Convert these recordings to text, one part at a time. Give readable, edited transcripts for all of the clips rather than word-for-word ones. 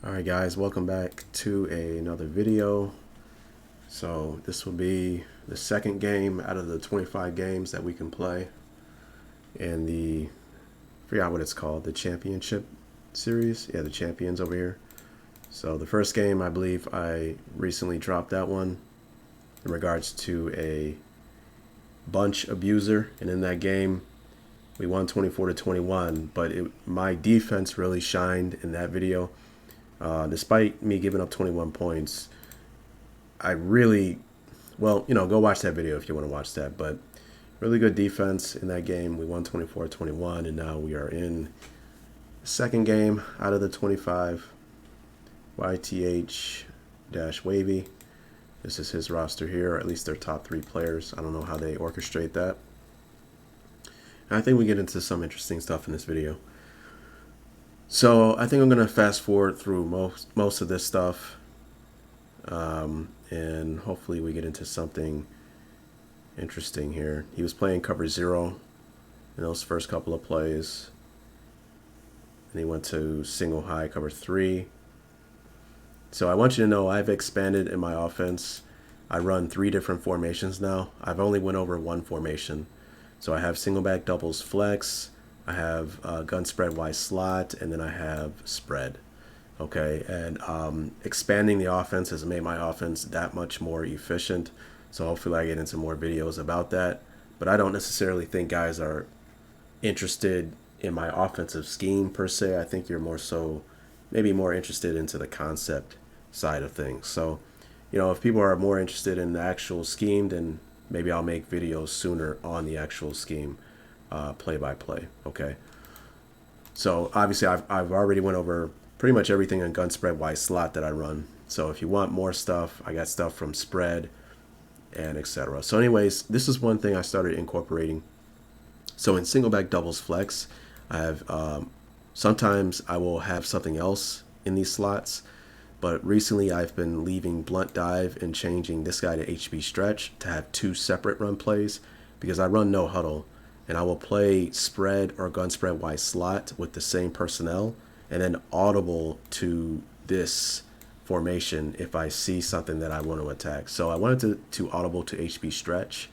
Alright guys, welcome back to another video. So this will be the second game out of the 25 games that we can play in the, I forgot what it's called, the championship series. Yeah, the champions over here. So the first game, I believe I recently dropped that one in regards to a bunch abuser, and in that game we won 24-21, but my defense really shined in that video. Despite me giving up 21 points, I really, well, go watch that video if you want to watch that. But really good defense in that game. We won 24-21, and now we are in the second game out of the 25. YTH-Wavy. This is his roster here, or at least their top 3 players. I don't know how they orchestrate that. And I think we get into some interesting stuff in this video. So I think I'm going to fast forward through most of this stuff, and hopefully we get into something interesting here. He was playing cover 0 in those first couple of plays, and he went to single high cover 3. So I want you to know I've expanded in my offense. I run 3 different formations now. I've only went over 1 formation. So I have single back doubles flex, I have gun spread Y slot, and then I have spread. Okay, and expanding the offense has made my offense that much more efficient. So hopefully I get into more videos about that. But I don't necessarily think guys are interested in my offensive scheme per se. I think you're more so, maybe more interested into the concept side of things. So, if people are more interested in the actual scheme, then maybe I'll make videos sooner on the actual scheme. Play by play. Okay, so obviously I've already went over pretty much everything on gun spread Y slot that I run. So if you want more stuff, I got stuff from spread and etc. So anyways, this is one thing I started incorporating. So in single back doubles flex, I have sometimes I will have something else in these slots, but recently I've been leaving blunt dive and changing this guy to HB stretch to have 2 separate run plays, because I run no huddle. And I will play spread or gun spread Y slot with the same personnel, and then audible to this formation if I see something that I want to attack. So I wanted to audible to HB stretch.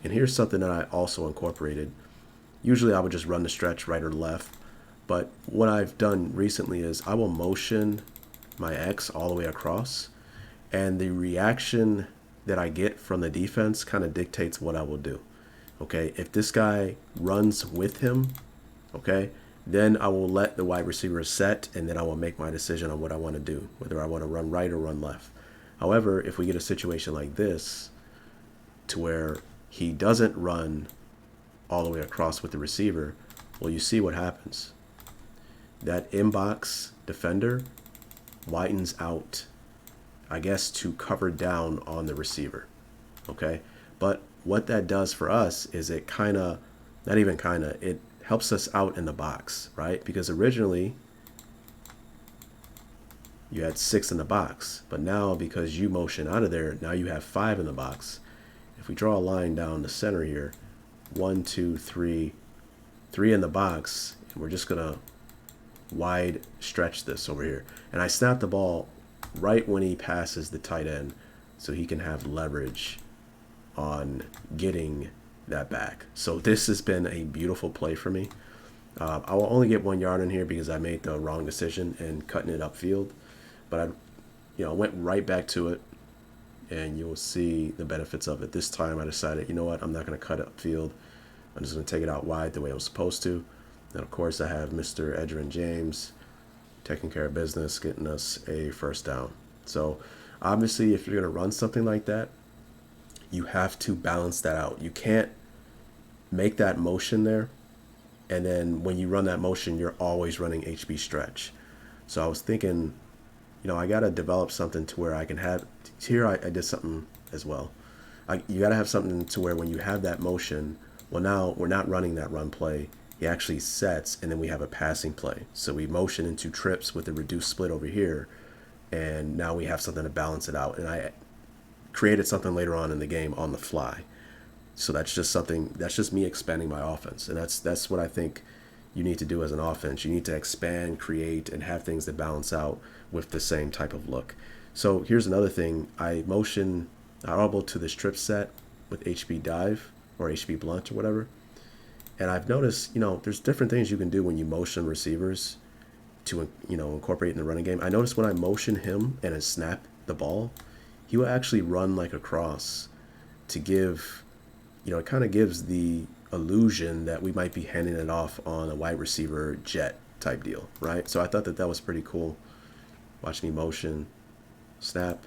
And here's something that I also incorporated. Usually I would just run the stretch right or left. But what I've done recently is I will motion my X all the way across, and the reaction that I get from the defense kind of dictates what I will do. Okay, if this guy runs with him, okay, then I will let the wide receiver set, and then I will make my decision on what I want to do, whether I want to run right or run left. However, if we get a situation like this, to where he doesn't run all the way across with the receiver, well, you see what happens. That inbox defender widens out, I guess, to cover down on the receiver. Okay, but what that does for us is it it helps us out in the box, right? Because originally you had 6 in the box, but now because you motion out of there, now you have 5 in the box. If we draw a line down the center here, 1, 2, 3, 3 in the box, and we're just gonna wide stretch this over here. And I snap the ball right when he passes the tight end, so he can have leverage on getting that back. So this has been a beautiful play for me. I will only get 1 yard in here because I made the wrong decision in cutting it upfield, but I went right back to it, and you'll see the benefits of it. This time I decided, what, I'm not going to cut upfield. I'm just going to take it out wide the way I was supposed to. And of course I have Mr. Edgerrin James taking care of business, getting us a first down. So obviously if you're going to run something like that, you have to balance that out. You can't make that motion there, and then when you run that motion, you're always running HB stretch. So I was thinking, I got to develop something to where I can have, here I did something as well. You got to have something to where when you have that motion, well, now we're not running that run play. He actually sets, and then we have a passing play. So we motion into trips with a reduced split over here, and now we have something to balance it out. And I created something later on in the game on the fly. So that's just me expanding my offense, and that's what I think you need to do as an offense. You need to expand, create, and have things that balance out with the same type of look. So here's another thing. I audible to this trip set with HB dive or HB blunt or whatever. And I've noticed, there's different things you can do when you motion receivers to, incorporate in the running game. I noticed when I motion him and I snap the ball, he will actually run like a cross to give, it kind of gives the illusion that we might be handing it off on a wide receiver jet type deal, right? So I thought that was pretty cool. Watch me motion, snap,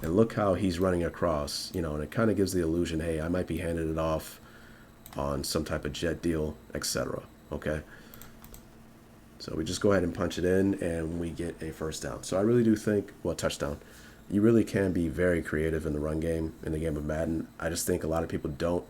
and look how he's running across, and it kind of gives the illusion, hey, I might be handing it off on some type of jet deal, etc. Okay, so we just go ahead and punch it in and we get a first down. So I really do think, touchdown. You really can be very creative in the run game, in the game of Madden. I just think a lot of people don't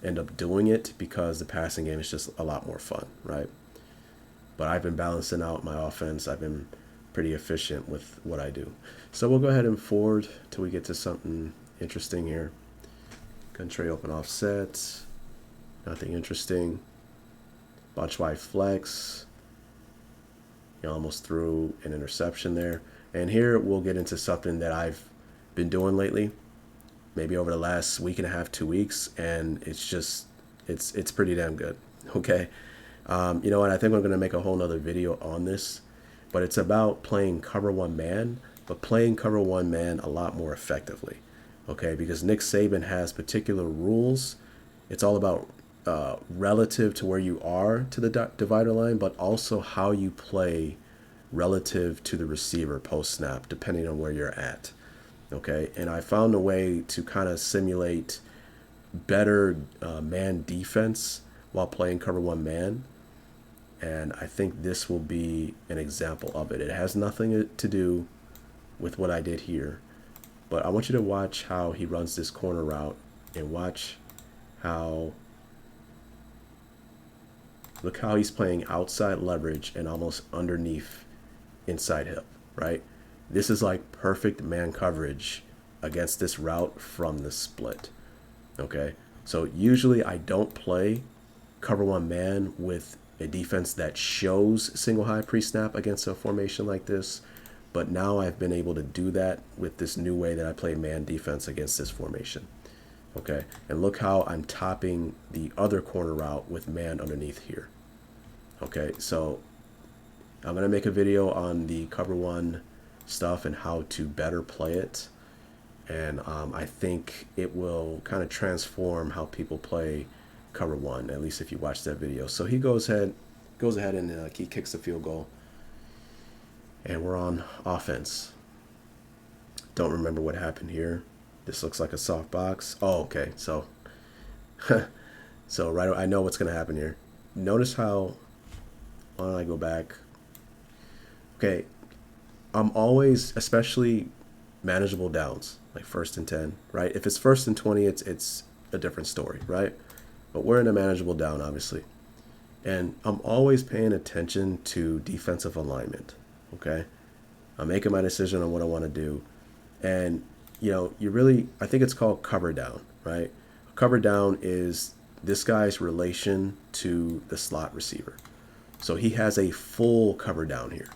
end up doing it because the passing game is just a lot more fun, right? But I've been balancing out my offense. I've been pretty efficient with what I do. So we'll go ahead and forward till we get to something interesting here. Gun tray open offset. Nothing interesting. Bunch wide flex. Almost threw an interception there. And here we'll get into something that I've been doing lately, maybe over the last week and a half, 2 weeks, and it's pretty damn good. Okay. You know what? I think I'm going to make a whole nother video on this, but it's about playing cover one man, but playing cover one man a lot more effectively. Okay. Because Nick Saban has particular rules. It's all about relative to where you are to the divider line, but also how you play relative to the receiver post snap, depending on where you're at. Okay, and I found a way to kind of simulate better man defense while playing cover one man, and I think this will be an example of it. It has nothing to do with what I did here, but I want you to watch how he runs this corner route and watch how, look how he's playing outside leverage and almost underneath inside hip, right? This is like perfect man coverage against this route from the split. Okay, so usually I don't play cover one man with a defense that shows single high pre-snap against a formation like this, but now I've been able to do that with this new way that I play man defense against this formation. Okay, and look how I'm topping the other corner route with man underneath here. Okay, so I'm going to make a video on the cover one stuff and how to better play it. And I think it will kind of transform how people play cover one, at least if you watch that video. So he goes ahead and he kicks the field goal. And we're on offense. Don't remember what happened here. This looks like a soft box. Oh, okay. So, so right, I know what's going to happen here. Notice how, why don't I go back? Okay, I'm always, especially manageable downs, like 1st and 10, right? If it's 1st and 20, it's a different story, right? But we're in a manageable down, obviously. And I'm always paying attention to defensive alignment, okay? I'm making my decision on what I want to do. And, I think it's called cover down, right? Cover down is this guy's relation to the slot receiver. So he has a full cover down here.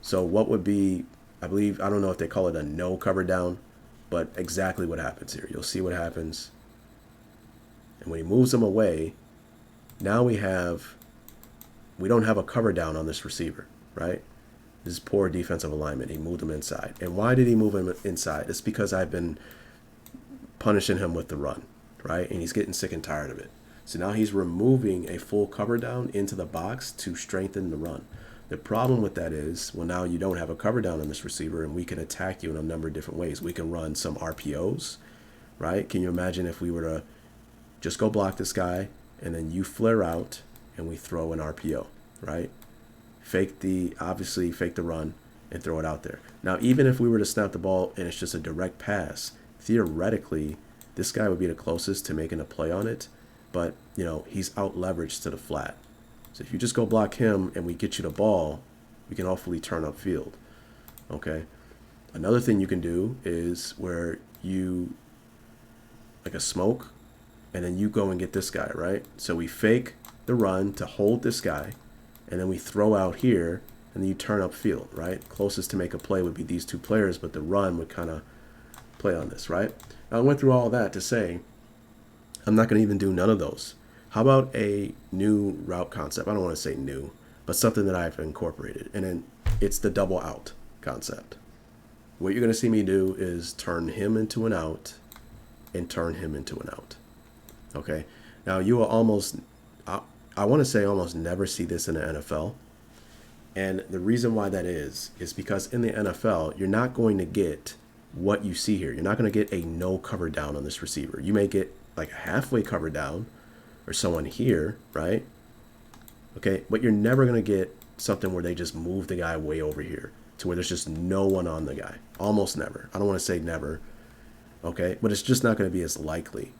So what would be, I don't know if they call it a no cover down, but exactly what happens here. You'll see what happens. And when he moves them away, now we don't have a cover down on this receiver, right? This is poor defensive alignment. He moved him inside. And why did he move him inside? It's because I've been punishing him with the run, right? And he's getting sick and tired of it. So now he's removing a full cover down into the box to strengthen the run. The problem with that is, well, now you don't have a cover down on this receiver, and we can attack you in a number of different ways. We can run some RPOs, right? Can you imagine if we were to just go block this guy, and then you flare out, and we throw an RPO, right? Obviously fake the run, and throw it out there. Now, even if we were to snap the ball, and it's just a direct pass, theoretically, this guy would be the closest to making a play on it, but, he's out leveraged to the flat. So if you just go block him and we get you the ball, we can hopefully turn upfield. Okay. Another thing you can do is where you, like a smoke, and then you go and get this guy, right? So we fake the the run to hold this guy, and then we throw out here, and then you turn upfield, right? Closest to make a play would be these two players, but the run would kind of play on this, right? Now, I went through all that to say I'm not going to even do none of those. How about a new route concept? I don't want to say new, but something that I've incorporated, and then it's the double out concept. What you're going to see me do is turn him into an out and turn him into an out. Okay? Now, you will almost, I want to say almost never see this in the NFL. And the reason why that is because in the NFL, you're not going to get what you see here. You're not going to get a no cover down on this receiver. You may get like a halfway cover down or someone here, right? Okay, but you're never going to get something where they just move the guy way over here to where there's just no one on the guy. Almost never. I don't want to say never, okay? But it's just not going to be as likely.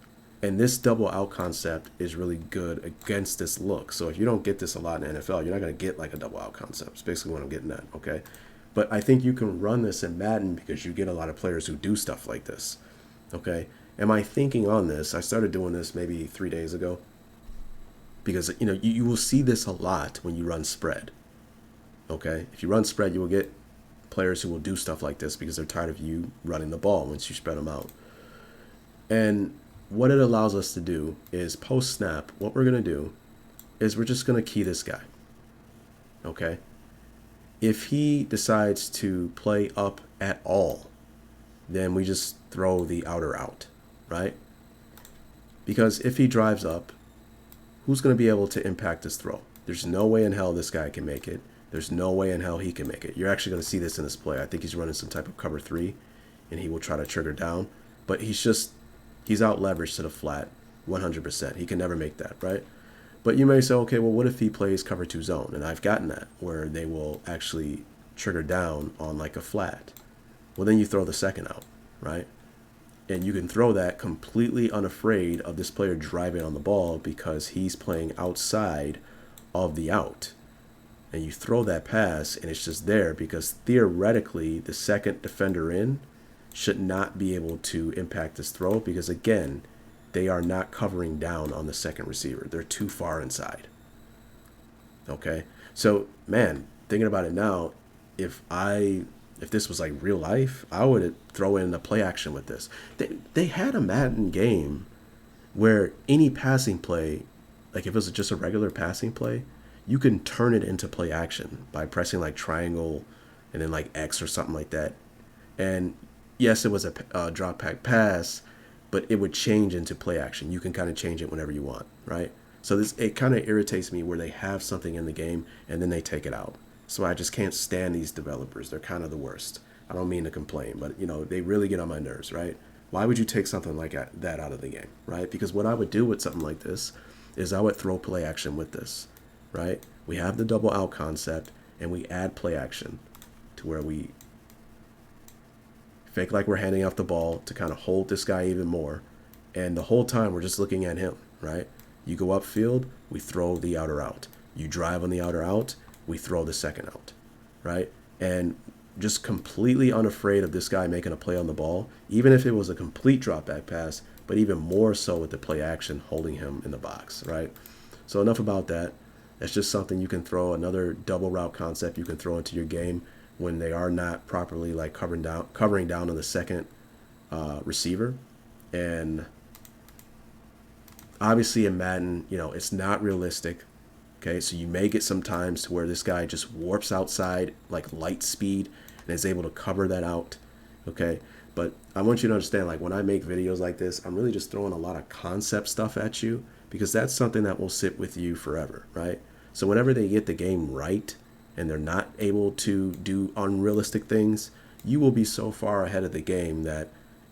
And this double out concept is really good against this look. So if you don't get this a lot in the NFL, you're not going to get like a double out concept. It's basically what I'm getting at, okay? But I think you can run this in Madden because you get a lot of players who do stuff like this, okay? Am I thinking on this? I started doing this maybe 3 days ago because, you know, you will see this a lot when you run spread, okay? If you run spread, you will get players who will do stuff like this because they're tired of you running the ball once you spread them out. And what it allows us to do is post snap, what we're going to do is we're just going to key this guy, okay? If he decides to play up at all, then we just throw the outer out, right? Because if he drives up, who's going to be able to impact this throw? There's no way in hell this guy can make it. There's no way in hell he can make it. You're actually going to see this in this play. I think he's running some type of cover 3, and he will try to trigger down. But he's out leveraged to the flat 100%. He can never make that, right? But you may say, okay, well, what if he plays cover 2 zone? And I've gotten that, where they will actually trigger down on like a flat. Well, then you throw the second out, right? And you can throw that completely unafraid of this player driving on the ball because he's playing outside of the out. And you throw that pass, and it's just there because theoretically the second defender in should not be able to impact this throw because, again, they are not covering down on the second receiver. They're too far inside. Okay? So, man, thinking about it now, if this was like real life, I would throw in a play action with this. They had a Madden game where any passing play, like if it was just a regular passing play, you can turn it into play action by pressing like triangle and then like X or something like that. And yes, it was a drop back pass, but it would change into play action. You can kind of change it whenever you want, right? So it kind of irritates me where they have something in the game and then they take it out. So I just can't stand these developers. They're kind of the worst. I don't mean to complain, but you know, they really get on my nerves, right? Why would you take something like that out of the game, right? Because what I would do with something like this is I would throw play action with this, right? We have the double out concept and we add play action to where we fake like we're handing off the ball to kind of hold this guy even more. And the whole time we're just looking at him, right? You go upfield, we throw the outer out. You drive on the outer out, we throw the second out, right? And just completely unafraid of this guy making a play on the ball, even if it was a complete drop back pass, but even more so with the play action holding him in the box, right? So enough about that. That's just something you can throw, another double route concept you can throw into your game when they are not properly like covering down on the second receiver. And obviously in Madden, you know, it's not realistic. Okay, so you may get some times where this guy just warps outside like light speed and is able to cover that out. Okay, but I want you to understand, like when I make videos like this, I'm really just throwing a lot of concept stuff at you because that's something that will sit with you forever, right? So whenever they get the game right and they're not able to do unrealistic things, you will be so far ahead of the game that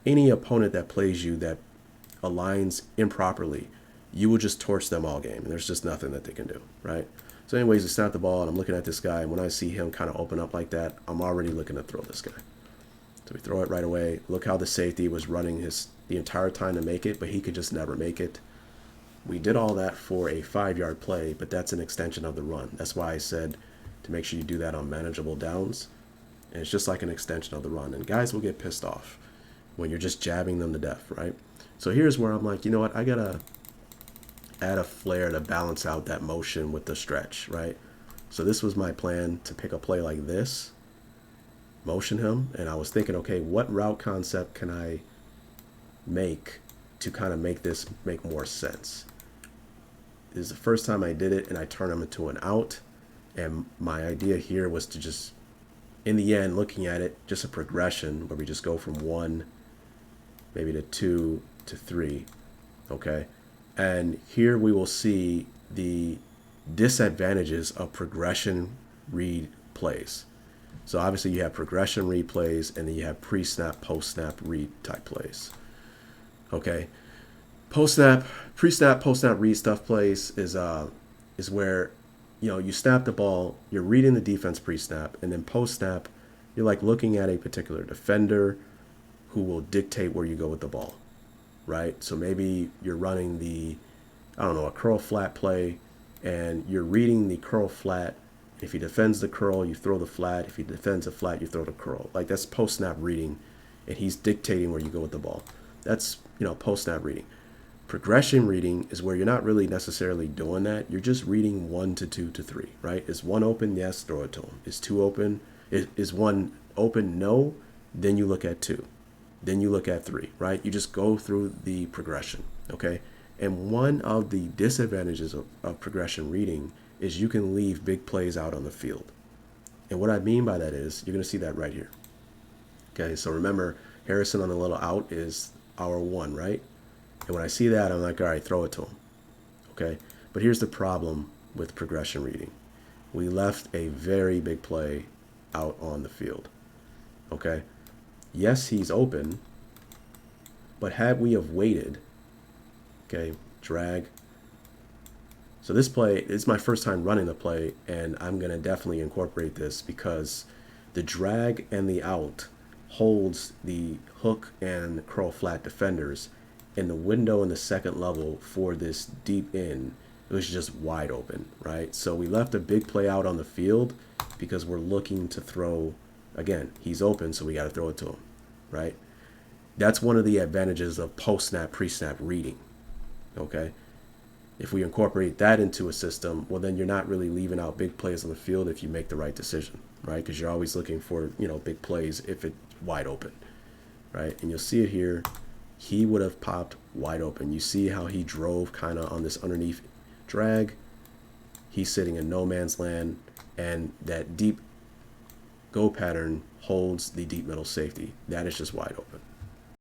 any opponent that plays you that aligns improperly, you will just torch them all game. And there's just nothing that they can do, right? So anyways, we snap the ball, and I'm looking at this guy, and when I see him kind of open up like that, I'm already looking to throw this guy. So we throw it right away. Look how the safety was running the entire time to make it, but he could just never make it. We did all that for a 5-yard play, but that's an extension of the run. That's why I said to make sure you do that on manageable downs. And it's just like an extension of the run. And guys will get pissed off when you're just jabbing them to death, right? So here's where I'm like, you know what? I gotta add a flare to balance out that motion with the stretch, right? So this was my plan, to pick a play like this, motion him, and I was thinking, okay, what route concept can I make to kind of make this make more sense? This is the first time I did it, and I turned him into an out. And my idea here was to just, in the end, looking at it, just a progression where we just go from 1, maybe to 2 to 3, okay? And here we will see the disadvantages of progression read plays. So obviously you have progression read plays, and then you have pre-snap, post-snap read type plays. Okay, post-snap, pre-snap, post-snap read stuff plays is where, you know, you snap the ball, you're reading the defense pre-snap, and then post-snap, you're like looking at a particular defender who will dictate where you go with the ball, right? So maybe you're running the, I don't know, a curl flat play, and you're reading the curl flat. If he defends the curl, you throw the flat. If he defends the flat, you throw the curl. Like, that's post-snap reading, and he's dictating where you go with the ball. That's, you know, post-snap reading. Progression reading is where you're not really necessarily doing that. You're just reading 1 to 2 to 3, right? Is 1 open? Yes, throw it to him. Is 2 open? Is 1 open? No. Then you look at 2. Then you look at 3, right? You just go through the progression, okay? And one of the disadvantages of progression reading is you can leave big plays out on the field. And what I mean by that is, you're going to see that right here. Okay, so remember, Harrison on the little out is our 1, right? And when I see that, I'm like, all right, throw it to him. Okay, but here's the problem with progression reading. We left a very big play out on the field. Okay, yes, he's open, but had we have waited, okay, drag. So this play is my first time running the play, and I'm going to definitely incorporate this because the drag and the out holds the hook and curl flat defenders, and the window in the second level for this deep in, it was just wide open, right? So we left a big play out on the field because we're looking to throw, again, he's open, so we got to throw it to him, right? That's one of the advantages of post-snap, pre-snap reading, okay? If we incorporate that into a system, well, then you're not really leaving out big plays on the field if you make the right decision, right? Because you're always looking for, you know, big plays if it's wide open, right? And you'll see it here. He would have popped wide open. You see how he drove kind of on this underneath drag. He's sitting in no man's land, and that deep go pattern holds the deep middle safety. That is just wide open.